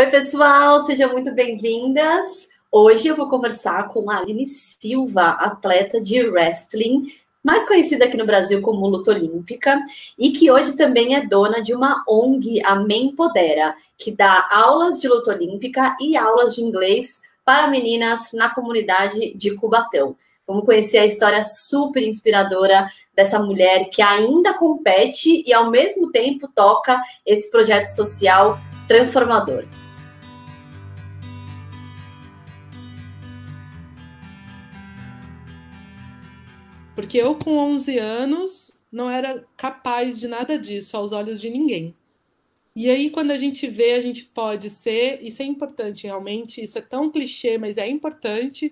Oi, pessoal, sejam muito bem-vindas. Hoje eu vou conversar com a Aline Silva, atleta de wrestling, mais conhecida aqui no Brasil como Luta Olímpica, e que hoje também é dona de uma ONG, a Mempodera, que dá aulas de luta olímpica e aulas de inglês para meninas na comunidade de Cubatão. Vamos conhecer a história super inspiradora dessa mulher que ainda compete e, ao mesmo tempo, toca esse projeto social transformador. Porque eu, com 11 anos, não era capaz de nada disso aos olhos de ninguém. E aí, quando a gente vê, a gente pode ser, isso é importante realmente, isso é tão clichê, mas é importante.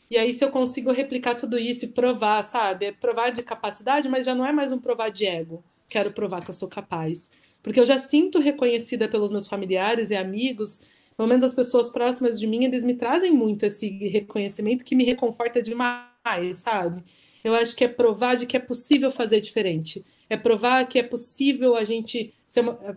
E aí, se eu consigo replicar tudo isso e provar, sabe? É provar de capacidade, mas já não é mais um provar de ego. Quero provar que eu sou capaz. Porque eu já sinto reconhecida pelos meus familiares e amigos, pelo menos as pessoas próximas de mim, eles me trazem muito esse reconhecimento que me reconforta demais, sabe? Eu acho que é provar de que é possível fazer diferente. É provar que é possível a gente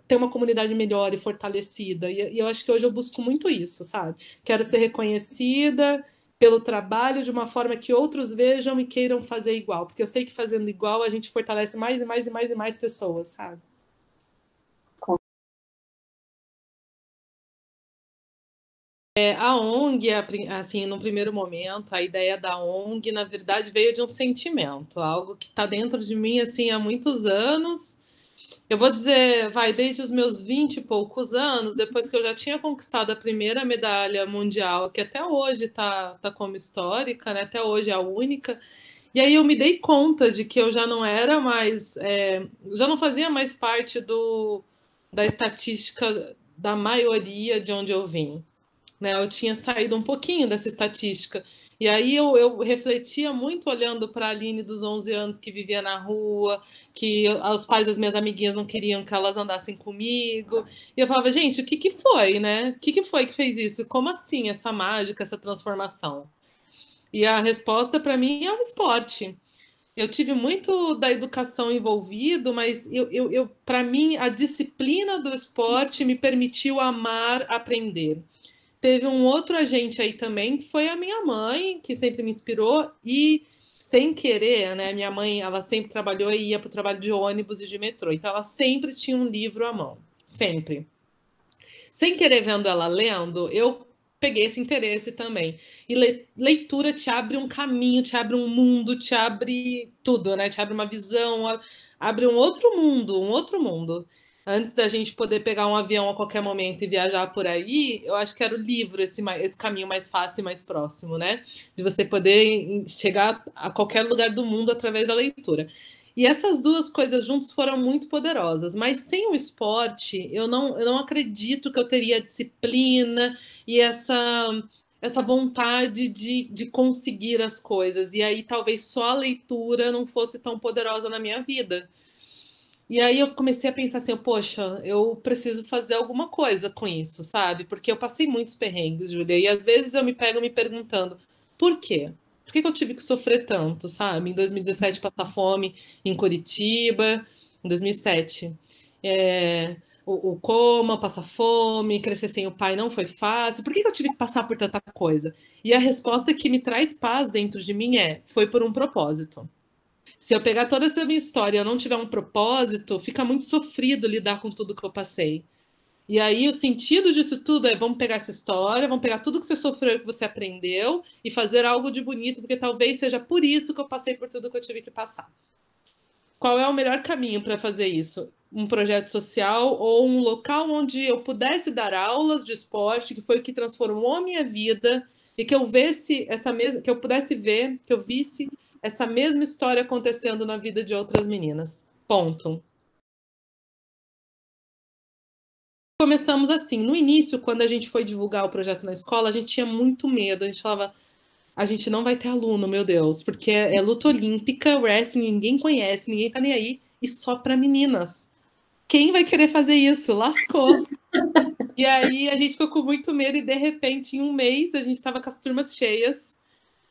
ter uma comunidade melhor e fortalecida. E eu acho que hoje eu busco muito isso, sabe? Quero ser reconhecida pelo trabalho de uma forma que outros vejam e queiram fazer igual. Porque eu sei que fazendo igual a gente fortalece mais e mais e mais e mais pessoas, sabe? A ONG, assim, no primeiro momento, a ideia da ONG, na verdade, veio de um sentimento, algo que está dentro de mim, assim, há muitos anos. Eu vou dizer, vai, desde os meus 20 e poucos anos, depois que eu já tinha conquistado a primeira medalha mundial, que até hoje tá como histórica, né? Até hoje é a única. E aí eu me dei conta de que eu já não era mais, já não fazia mais parte da estatística da maioria de onde eu vim, né? Eu tinha saído um pouquinho dessa estatística. E aí eu refletia muito olhando para a Aline dos 11 anos que vivia na rua, que os pais das minhas amiguinhas não queriam que elas andassem comigo. E eu falava, gente, o que que foi, né? O que que foi que fez isso? Como assim essa mágica, essa transformação? E a resposta para mim é o esporte. Eu tive muito da educação envolvido, mas para mim a disciplina do esporte me permitiu amar aprender. Teve um outro agente aí também, que foi a minha mãe, que sempre me inspirou, e sem querer, né? Minha mãe, ela sempre trabalhou e ia para o trabalho de ônibus e de metrô, então ela sempre tinha um livro à mão, sempre. Sem querer vendo ela lendo, eu peguei esse interesse também. E leitura te abre um caminho, te abre um mundo, te abre tudo, né? Te abre uma visão, abre um outro mundo, um outro mundo. Antes da gente poder pegar um avião a qualquer momento e viajar por aí, eu acho que era o livro esse caminho mais fácil e mais próximo, né? De você poder chegar a qualquer lugar do mundo através da leitura. E essas duas coisas juntas foram muito poderosas, mas sem o esporte, eu não acredito que eu teria disciplina e essa vontade de conseguir as coisas. E aí talvez só a leitura não fosse tão poderosa na minha vida. E aí eu comecei a pensar assim, poxa, eu preciso fazer alguma coisa com isso, sabe? Porque eu passei muitos perrengues, Júlia, e às vezes eu me pego me perguntando, por quê? Por que que eu tive que sofrer tanto, sabe? Em 2017 passar fome em Curitiba, em 2007. O coma, passar fome, crescer sem o pai não foi fácil. Por que que eu tive que passar por tanta coisa? E a resposta que me traz paz dentro de mim foi por um propósito. Se eu pegar toda essa minha história e eu não tiver um propósito, fica muito sofrido lidar com tudo que eu passei. E aí o sentido disso tudo é vamos pegar essa história, vamos pegar tudo que você sofreu, que você aprendeu e fazer algo de bonito, porque talvez seja por isso que eu passei por tudo que eu tive que passar. Qual é o melhor caminho para fazer isso? Um projeto social ou um local onde eu pudesse dar aulas de esporte, que foi o que transformou a minha vida, e que eu visse que eu pudesse ver, que eu visse essa mesma história acontecendo na vida de outras meninas. Ponto. Começamos assim, no início, quando a gente foi divulgar o projeto na escola, a gente tinha muito medo, a gente falava, a gente não vai ter aluno, meu Deus, porque é luta olímpica, wrestling, ninguém conhece, ninguém tá nem aí, e só para meninas. Quem vai querer fazer isso? Lascou. E aí a gente ficou com muito medo e de repente em um mês a gente estava com as turmas cheias.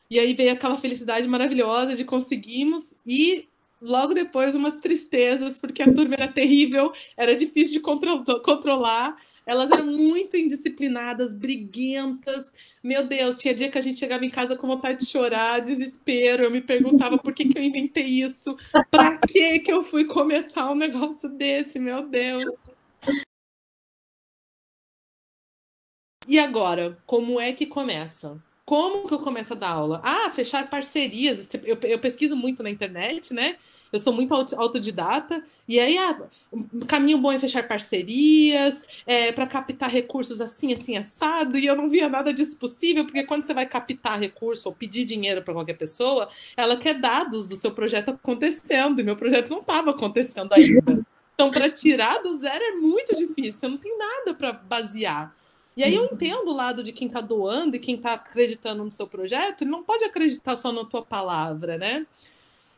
E aí veio aquela felicidade maravilhosa de conseguimos e logo depois umas tristezas porque a turma era terrível, era difícil de controlar. Elas eram muito indisciplinadas, briguentas. Meu Deus, tinha dia que a gente chegava em casa com vontade de chorar, desespero. Eu me perguntava por que eu inventei isso? Pra que eu fui começar um negócio desse? Meu Deus. E agora, como é que começa? Como que eu começo a dar aula? Ah, fechar parcerias. Eu pesquiso muito na internet, né? Eu sou muito autodidata. E aí, um caminho bom é fechar parcerias, para captar recursos assim, assim, assado. E eu não via nada disso possível, porque quando você vai captar recurso ou pedir dinheiro para qualquer pessoa, ela quer dados do seu projeto acontecendo. E meu projeto não estava acontecendo ainda. Então, para tirar do zero é muito difícil. Você não tem nada para basear. E aí eu entendo o lado de quem está doando e quem está acreditando no seu projeto, ele não pode acreditar só na tua palavra, né?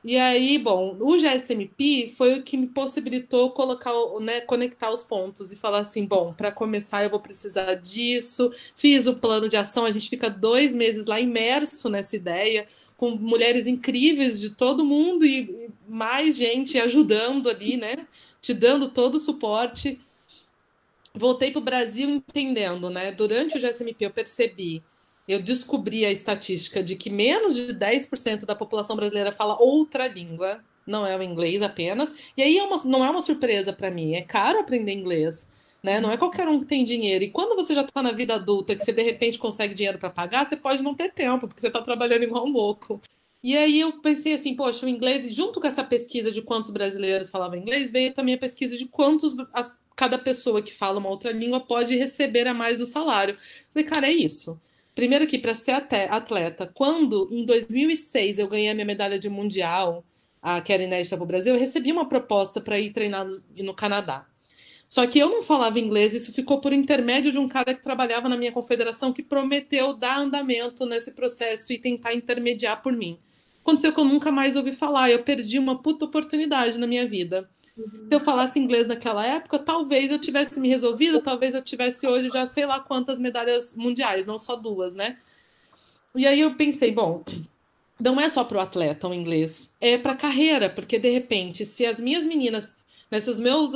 E aí, bom, o GSMP foi o que me possibilitou colocar, né, conectar os pontos e falar assim, bom, para começar eu vou precisar disso, fiz o plano de ação, a gente fica 2 meses lá imerso nessa ideia, com mulheres incríveis de todo mundo e mais gente ajudando ali, né, te dando todo o suporte. Voltei para o Brasil entendendo, né? Durante o GSMP eu descobri a estatística de que menos de 10% da população brasileira fala outra língua, não é o inglês apenas. E aí não é uma surpresa para mim, é caro aprender inglês, né? Não é qualquer um que tem dinheiro. E quando você já está na vida adulta, que você de repente consegue dinheiro para pagar, você pode não ter tempo, porque você está trabalhando igual um louco. E aí eu pensei assim, poxa, o inglês, junto com essa pesquisa de quantos brasileiros falavam inglês, veio também a pesquisa de quantos cada pessoa que fala uma outra língua pode receber a mais do salário. Falei, cara, é isso. Primeiro que para ser atleta, quando em 2006 eu ganhei a minha medalha de mundial, que era inédita para o Brasil, eu recebi uma proposta para ir treinar no Canadá. Só que eu não falava inglês, isso ficou por intermédio de um cara que trabalhava na minha confederação que prometeu dar andamento nesse processo e tentar intermediar por mim. Aconteceu que eu nunca mais ouvi falar, eu perdi uma puta oportunidade na minha vida. Se eu falasse inglês naquela época, talvez eu tivesse me resolvido, talvez eu tivesse hoje já sei lá quantas medalhas mundiais, não só 2, né? E aí eu pensei, bom, não é só para o atleta o inglês, é para a carreira, porque de repente, se as minhas meninas, né, se os meus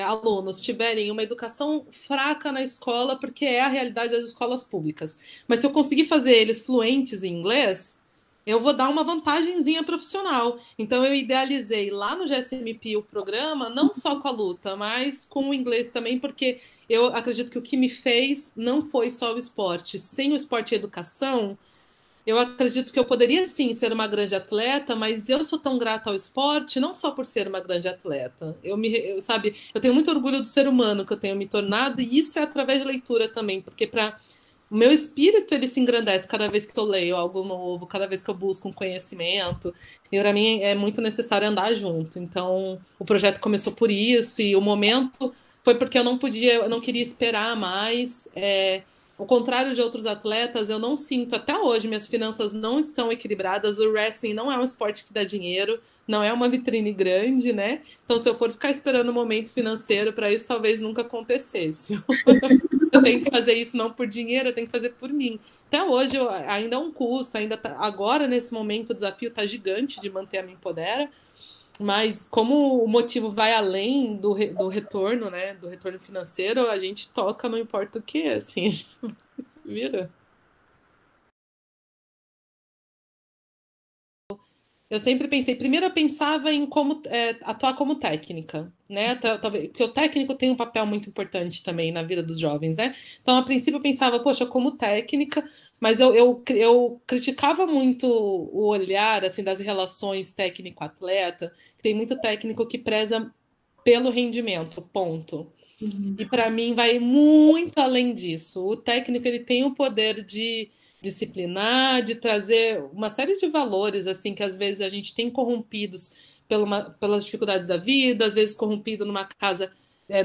alunos tiverem uma educação fraca na escola, porque é a realidade das escolas públicas, mas se eu conseguir fazer eles fluentes em inglês, eu vou dar uma vantagenzinha profissional. Então eu idealizei lá no GSMP o programa, não só com a luta, mas com o inglês também, porque eu acredito que o que me fez não foi só o esporte. Sem o esporte e a educação, eu acredito que eu poderia sim ser uma grande atleta, mas eu sou tão grata ao esporte não só por ser uma grande atleta. Sabe, eu tenho muito orgulho do ser humano que eu tenho me tornado e isso é através de leitura também, porque para o meu espírito ele se engrandece cada vez que eu leio algo novo, cada vez que eu busco um conhecimento. E para mim é muito necessário andar junto. Então, o projeto começou por isso e o momento foi porque eu não queria esperar mais. Ao contrário de outros atletas, eu não sinto até hoje, minhas finanças não estão equilibradas. O wrestling não é um esporte que dá dinheiro, não é uma vitrine grande, né? Então, se eu for ficar esperando o momento financeiro para isso, talvez nunca acontecesse. Eu tenho que fazer isso não por dinheiro, eu tenho que fazer por mim. Até hoje ainda é um custo, agora nesse momento o desafio está gigante de manter a Me Empodera, mas como o motivo vai além do retorno, né, do retorno financeiro, a gente toca não importa o que, assim, a gente se vira. Eu sempre pensei, primeiro eu pensava em como atuar como técnica, né? Porque o técnico tem um papel muito importante também na vida dos jovens, né? Então, a princípio, eu pensava, poxa, como técnica, mas eu criticava muito o olhar assim das relações técnico-atleta, que tem muito técnico que preza pelo rendimento, ponto. E para mim vai muito além disso. O técnico ele tem o poder de disciplinar, de trazer uma série de valores assim que às vezes a gente tem corrompidos pelas dificuldades da vida, às vezes corrompido numa casa,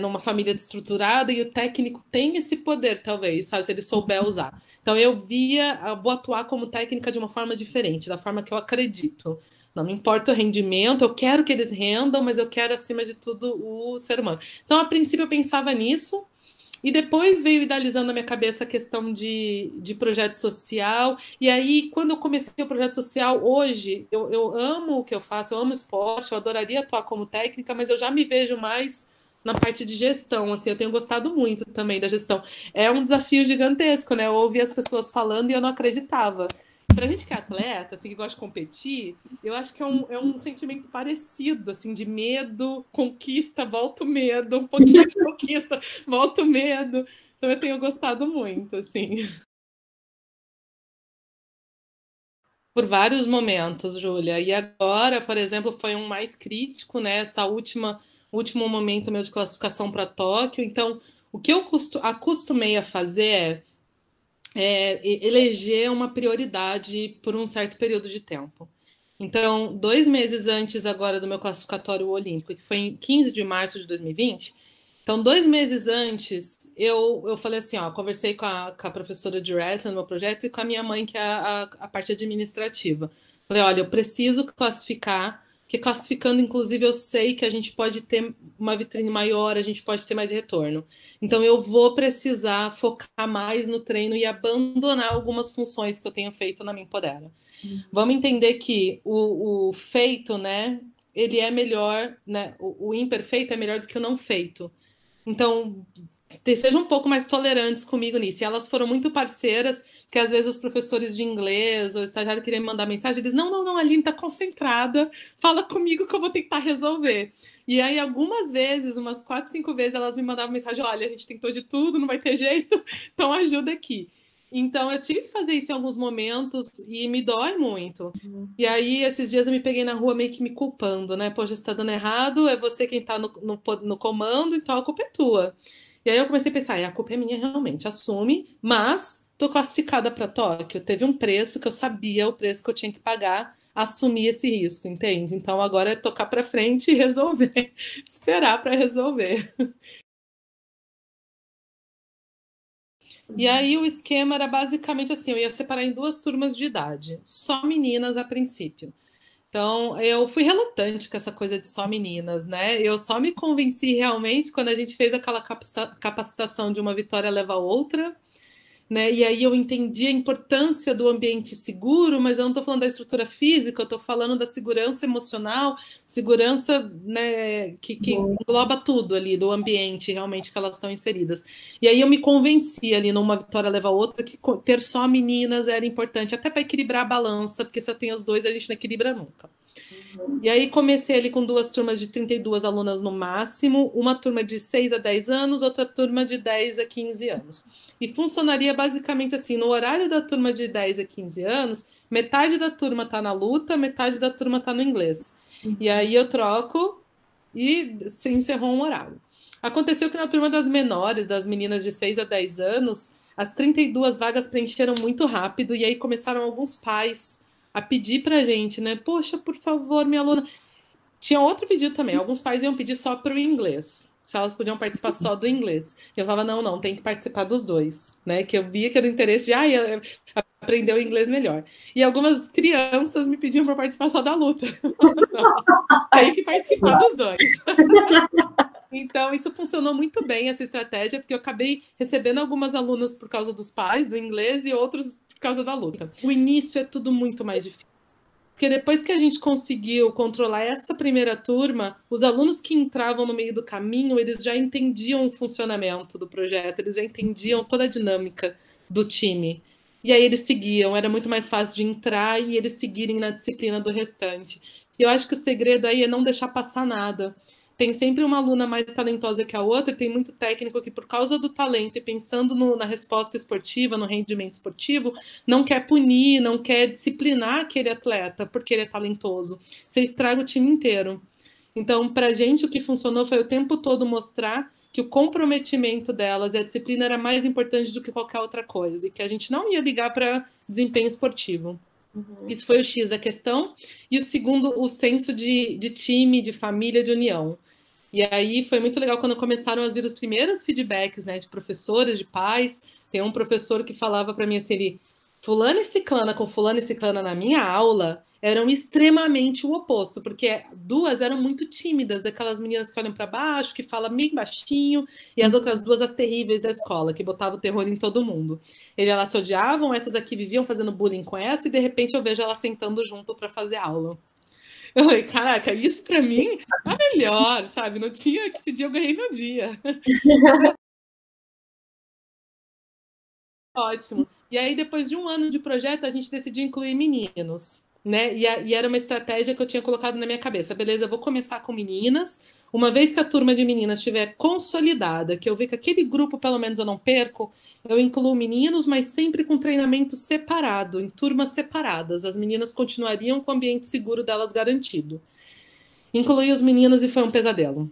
numa família desestruturada, e o técnico tem esse poder, talvez, sabe, se ele souber usar. Então eu vou atuar como técnica de uma forma diferente, da forma que eu acredito. Não me importa o rendimento, eu quero que eles rendam, mas eu quero, acima de tudo, o ser humano. Então, a princípio, eu pensava nisso, e depois veio idealizando na minha cabeça a questão de projeto social. E aí, quando eu comecei o projeto social, hoje, eu amo o que eu faço, eu amo esporte, eu adoraria atuar como técnica, mas eu já me vejo mais na parte de gestão, assim, eu tenho gostado muito também da gestão. É um desafio gigantesco, né? Eu ouvi as pessoas falando e eu não acreditava. Pra gente que é atleta, assim, que gosta de competir, eu acho que é um sentimento parecido, assim, de medo, conquista, volta o medo, um pouquinho de conquista, volta o medo. Então eu tenho gostado muito, assim. Por vários momentos, Júlia. E agora, por exemplo, foi um mais crítico, né? Último momento meu de classificação para Tóquio. Então, o que eu acostumei a fazer é eleger uma prioridade por um certo período de tempo. Então, 2 meses antes agora do meu classificatório olímpico, que foi em 15 de março de 2020, então, 2 meses antes, eu falei assim, ó, conversei com a professora de wrestling no meu projeto e com a minha mãe, que é a parte administrativa. Falei, olha, eu preciso classificar, porque classificando, inclusive, eu sei que a gente pode ter uma vitrine maior, a gente pode ter mais retorno. Então, eu vou precisar focar mais no treino e abandonar algumas funções que eu tenho feito na minha Empodera. Vamos entender que o feito, né, ele é melhor, né, o imperfeito é melhor do que o não feito. Então, sejam um pouco mais tolerantes comigo nisso. E elas foram muito parceiras, que às vezes os professores de inglês ou estagiário queriam me mandar mensagem, eles, não, a Aline está concentrada, fala comigo que eu vou tentar resolver. E aí, algumas vezes, umas 4, 5 vezes, elas me mandavam mensagem, olha, a gente tentou de tudo, não vai ter jeito, então ajuda aqui. Então, eu tive que fazer isso em alguns momentos e me dói muito. E aí, esses dias eu me peguei na rua meio que me culpando, né? Poxa, você tá dando errado, é você quem tá no comando, então a culpa é tua. E aí eu comecei a pensar, a culpa é minha realmente, assume, mas tô classificada para Tóquio. Teve um preço que eu sabia o preço que eu tinha que pagar, assumir esse risco, entende? Então agora é tocar para frente e resolver, esperar para resolver. E aí o esquema era basicamente assim, eu ia separar em 2 turmas de idade, só meninas a princípio. Então, eu fui relutante com essa coisa de só meninas, né? Eu só me convenci realmente quando a gente fez aquela capacitação de uma vitória leva a outra, né? E aí eu entendi a importância do ambiente seguro, mas eu não estou falando da estrutura física, eu estou falando da segurança emocional, segurança, né, que engloba tudo ali, do ambiente realmente que elas estão inseridas. E aí eu me convenci ali numa vitória leva a outra que ter só meninas era importante, até para equilibrar a balança, porque se eu tenho os dois, a gente não equilibra nunca. E aí comecei ali com 2 turmas de 32 alunas no máximo, uma turma de 6 a 10 anos, outra turma de 10 a 15 anos. E funcionaria basicamente assim, no horário da turma de 10 a 15 anos, metade da turma está na luta, metade da turma está no inglês. E aí eu troco e se encerrou um horário. Aconteceu que na turma das menores, das meninas de 6 a 10 anos, as 32 vagas preencheram muito rápido e aí começaram alguns pais a pedir pra gente, né? Poxa, por favor, minha aluna. Tinha outro pedido também. Alguns pais iam pedir só para o inglês. Se elas podiam participar só do inglês. Eu falava, não, tem que participar dos dois, né? Que eu via que era o interesse de aprender o inglês melhor. E algumas crianças me pediam para participar só da luta. Não, tem que participar dos dois. Então, isso funcionou muito bem, essa estratégia, porque eu acabei recebendo algumas alunas por causa dos pais, do inglês, e outros por causa da luta. O início é tudo muito mais difícil. Porque depois que a gente conseguiu controlar essa primeira turma, os alunos que entravam no meio do caminho, eles já entendiam o funcionamento do projeto, eles já entendiam toda a dinâmica do time. E aí eles seguiam, era muito mais fácil de entrar e eles seguirem na disciplina do restante. E eu acho que o segredo aí é não deixar passar nada. Tem sempre uma aluna mais talentosa que a outra, e tem muito técnico que, por causa do talento e pensando na resposta esportiva, no rendimento esportivo, não quer punir, não quer disciplinar aquele atleta porque ele é talentoso. Você estraga o time inteiro. Então, para a gente, o que funcionou foi o tempo todo mostrar que o comprometimento delas e a disciplina era mais importante do que qualquer outra coisa, e que a gente não ia ligar para desempenho esportivo. Isso foi o X da questão. E o segundo, o senso de time, de família, de união. E aí foi muito legal quando começaram a vir os primeiros feedbacks, né, de professores, de pais. Tem um professor que falava para mim assim, ele, fulano e ciclana com fulano e ciclana na minha aula eram extremamente o oposto, porque duas eram muito tímidas, daquelas meninas que olham para baixo, que falam bem baixinho, e as outras duas as terríveis da escola, que botavam o terror em todo mundo. Elas se odiavam, essas aqui viviam fazendo bullying com essa, e de repente eu vejo elas sentando junto para fazer aula. Eu falei, caraca, isso pra mim é melhor, sabe? Não tinha que esse dia eu ganhei meu dia. Ótimo. E aí, depois de um ano de projeto, a gente decidiu incluir meninos, né? E era uma estratégia que eu tinha colocado na minha cabeça. Beleza, eu vou começar com meninas. Uma vez que a turma de meninas estiver consolidada, que eu ver que aquele grupo, pelo menos, eu não perco, eu incluo meninos, mas sempre com treinamento separado, em turmas separadas. As meninas continuariam com o ambiente seguro delas garantido. Incluí os meninos e foi um pesadelo.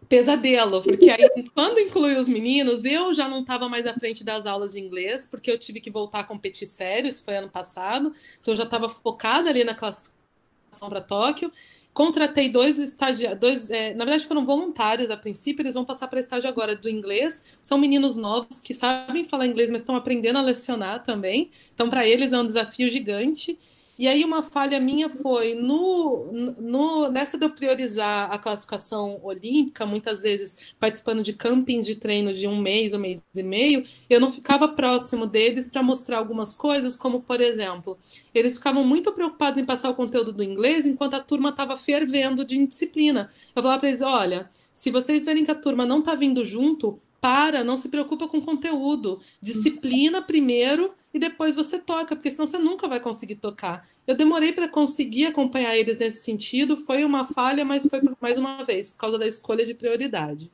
Pesadelo, porque aí quando incluí os meninos, eu já não estava mais à frente das aulas de inglês, porque eu tive que voltar a competir sério, isso foi ano passado, então eu já estava focada ali na classificação para Tóquio. Contratei dois estagiários, na verdade foram voluntários a princípio, eles vão passar para estágio agora do inglês. São meninos novos que sabem falar inglês, mas estão aprendendo a lecionar também. Então, para eles é um desafio gigante. E aí, uma falha minha foi nessa de eu priorizar a classificação olímpica, muitas vezes participando de campings de treino de um mês e meio, eu não ficava próximo deles para mostrar algumas coisas, como, por exemplo, eles ficavam muito preocupados em passar o conteúdo do inglês enquanto a turma estava fervendo de indisciplina. Eu falava para eles: olha, se vocês verem que a turma não está vindo junto, não se preocupa com conteúdo. Disciplina primeiro e depois você toca, porque senão você nunca vai conseguir tocar. Eu demorei para conseguir acompanhar eles nesse sentido, foi uma falha, mas foi mais uma vez, por causa da escolha de prioridade.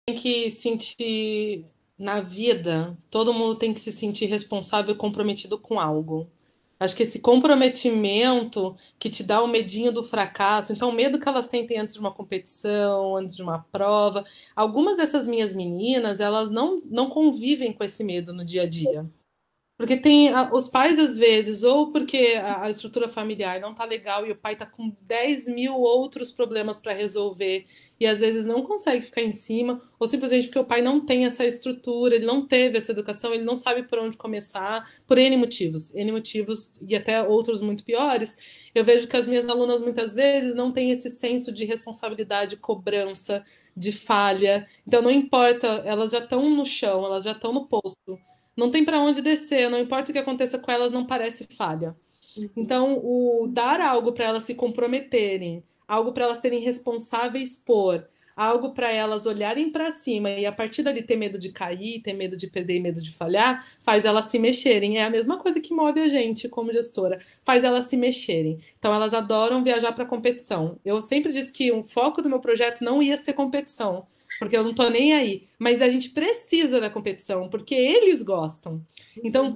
Tem que sentir na vida, todo mundo tem que se sentir responsável e comprometido com algo. Acho que esse comprometimento que te dá o medinho do fracasso, então o medo que elas sentem antes de uma competição, antes de uma prova, algumas dessas minhas meninas, elas não convivem com esse medo no dia a dia. Porque tem os pais, às vezes, ou porque a estrutura familiar não tá legal e o pai tá com 10 mil outros problemas para resolver e às vezes não consegue ficar em cima, ou simplesmente porque o pai não tem essa estrutura, ele não teve essa educação, ele não sabe por onde começar, por N motivos e até outros muito piores. Eu vejo que as minhas alunas muitas vezes não têm esse senso de responsabilidade, cobrança, de falha. Então não importa, elas já estão no chão, elas já estão no poço, não tem para onde descer, não importa o que aconteça com elas, não parece falha. Então, o dar algo para elas se comprometerem, algo para elas serem responsáveis por, algo para elas olharem para cima e a partir dali ter medo de cair, ter medo de perder, medo de falhar, faz elas se mexerem. É a mesma coisa que move a gente como gestora, faz elas se mexerem. Então, elas adoram viajar para competição. Eu sempre disse que o foco do meu projeto não ia ser competição, porque eu não tô nem aí. Mas a gente precisa da competição, porque eles gostam. Então,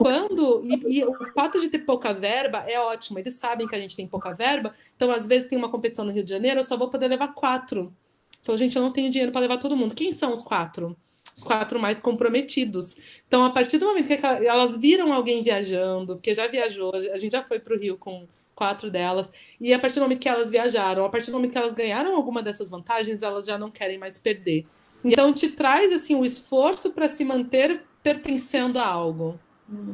e o fato de ter pouca verba é ótimo. Eles sabem que a gente tem pouca verba. Então, às vezes, tem uma competição no Rio de Janeiro, eu só vou poder levar 4. Então, gente, eu não tenho dinheiro para levar todo mundo. Quem são os 4? Os 4 mais comprometidos. Então, a partir do momento que elas viram alguém viajando, porque já viajou, a gente já foi para o Rio com 4 delas, e a partir do momento que elas viajaram, a partir do momento que elas ganharam alguma dessas vantagens, elas já não querem mais perder. Então, te traz assim o esforço para se manter pertencendo a algo.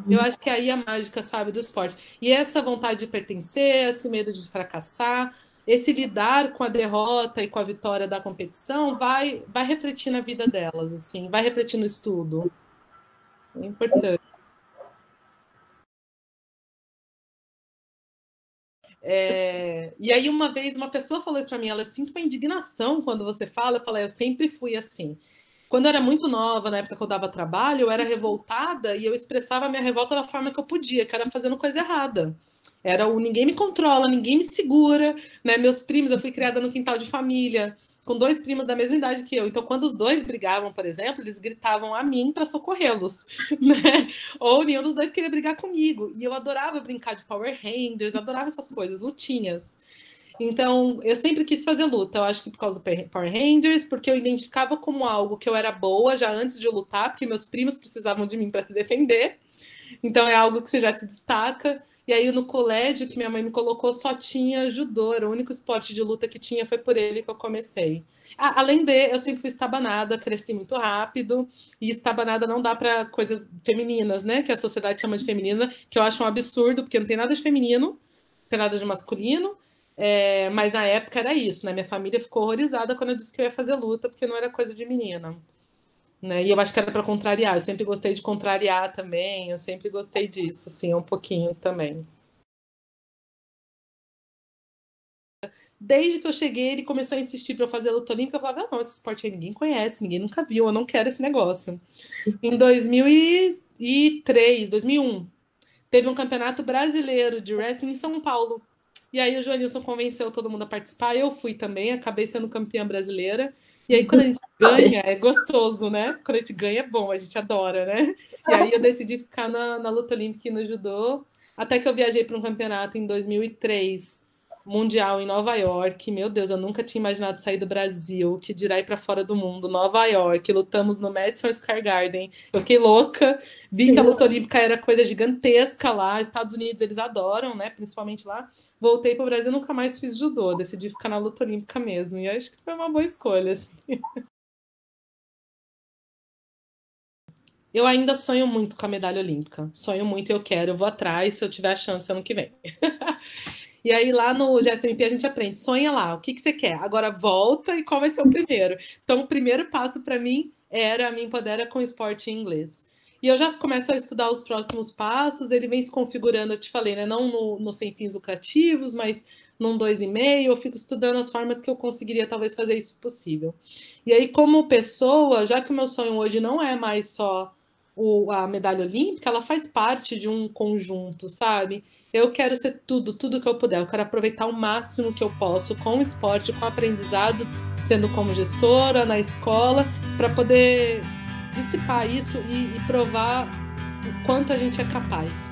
Eu acho que aí é a mágica, sabe, do esporte. E essa vontade de pertencer, esse medo de fracassar, esse lidar com a derrota e com a vitória da competição vai refletir na vida delas, assim, vai refletir no estudo. É importante. E aí, uma vez, uma pessoa falou isso para mim, ela: eu sinto uma indignação quando você fala. Eu falei: eu sempre fui assim. Quando eu era muito nova, na época que eu dava trabalho, eu era revoltada e eu expressava a minha revolta da forma que eu podia, que era fazendo coisa errada. Era o ninguém me controla, ninguém me segura, né? Meus primos, eu fui criada no quintal de família, com 2 primos da mesma idade que eu. Então, quando os dois brigavam, por exemplo, eles gritavam a mim para socorrê-los, né? Ou nenhum dos dois queria brigar comigo. E eu adorava brincar de Power Rangers, adorava essas coisas, lutinhas. Então, eu sempre quis fazer luta. Eu acho que por causa do Power Rangers, porque eu identificava como algo que eu era boa já antes de lutar, porque meus primos precisavam de mim para se defender. Então, é algo que você já se destaca. E aí, no colégio que minha mãe me colocou, só tinha judô, era o único esporte de luta que tinha, foi por ele que eu comecei. Além de, eu sempre fui estabanada, cresci muito rápido, e estabanada não dá para coisas femininas, né? Que a sociedade chama de feminina, que eu acho um absurdo, porque não tem nada de feminino, não tem nada de masculino. Mas na época era isso, né? Minha família ficou horrorizada quando eu disse que eu ia fazer luta, porque não era coisa de menina, né? E eu acho que era para contrariar. Eu sempre gostei de contrariar também. Eu sempre gostei disso, assim, um pouquinho também. Desde que eu cheguei, ele começou a insistir para eu fazer luta olímpica. Eu falava, não, esse esporte aí ninguém conhece, ninguém nunca viu, eu não quero esse negócio. Em 2003, 2001, teve um campeonato brasileiro de wrestling em São Paulo. E aí o Joanilson convenceu todo mundo a participar, eu fui também, acabei sendo campeã brasileira. E aí quando a gente ganha, é gostoso, né? Quando a gente ganha é bom, a gente adora, né? E aí eu decidi ficar na luta olímpica e no judô, até que eu viajei para um campeonato em 2003, mundial em Nova York. Meu Deus, eu nunca tinha imaginado sair do Brasil, que dirá ir para fora do mundo. Nova York, lutamos no Madison Square Garden. Eu fiquei louca, vi que a luta olímpica era coisa gigantesca lá. Estados Unidos eles adoram, né? Principalmente lá. Voltei para o Brasil, nunca mais fiz judô, decidi ficar na luta olímpica mesmo. E acho que foi uma boa escolha. Assim. Eu ainda sonho muito com a medalha olímpica. Sonho muito e eu quero, eu vou atrás se eu tiver a chance ano que vem. E aí lá no GSMP a gente aprende, sonha lá, o que que você quer? Agora volta e qual vai ser o primeiro? Então o primeiro passo para mim era me empoderar com esporte em inglês. E eu já começo a estudar os próximos passos, ele vem se configurando, eu te falei, né? Não no sem fins lucrativos, mas num 2,5, eu fico estudando as formas que eu conseguiria talvez fazer isso possível. E aí, como pessoa, já que o meu sonho hoje não é mais só a medalha olímpica, ela faz parte de um conjunto, sabe? Eu quero ser tudo que eu puder. Eu quero aproveitar o máximo que eu posso com o esporte, com o aprendizado, sendo como gestora, na escola, para poder dissipar isso e provar o quanto a gente é capaz.